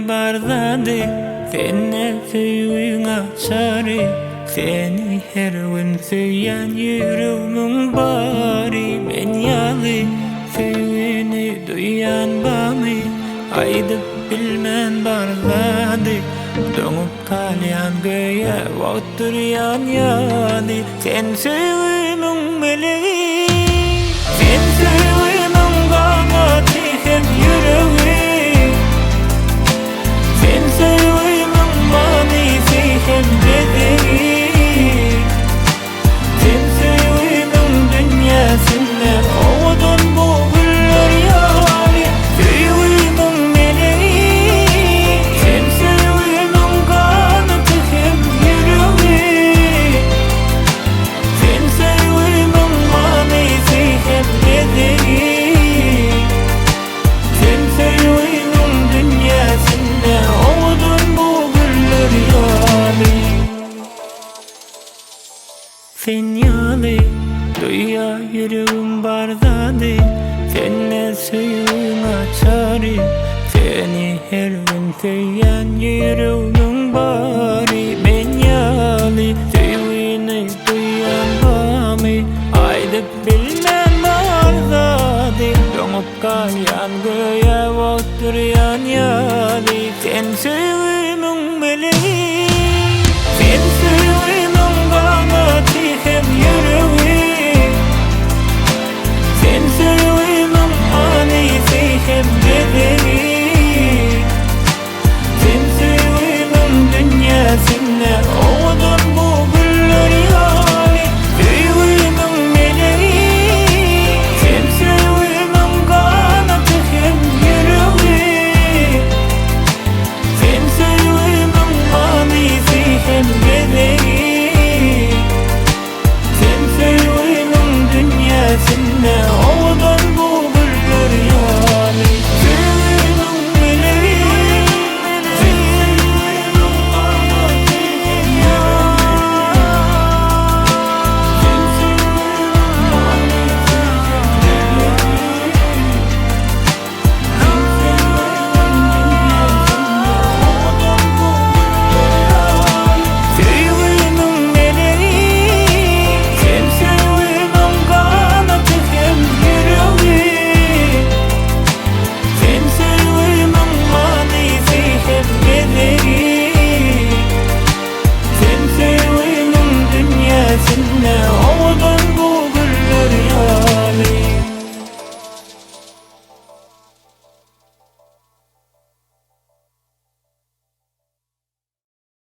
barzady, senne süýüň açary, seni her gün süýen ýüregiň bary. Men ýaly süýüni duýan bamy, aýdyp bilmän barzady, döňüp kalýan göýe oturýan ýaly. Sen süýüniň melegi, sen süýüniň ganaty hem ýüregi, sen süýüniň manysy hem bedegi, sen süýüniň dünýäsinde owdan bu güller ýaly. Süýüniň melegi, sen süýüniň ganaty hem ýüregi, sen süýüniň manysy hem bedegi, sen süýüniň dünýäsinde owdan bu güller ýaly. Sen ýaly duýa ýüregim barzady, senne süýüň açary, seni her gün süýen ýüregiň bary. Men ýaly süýüni duýan bamy, aýdyp bilmän barzady, döňüp kalýan göýe oturýan ýaly. Sen süýüniň melegi,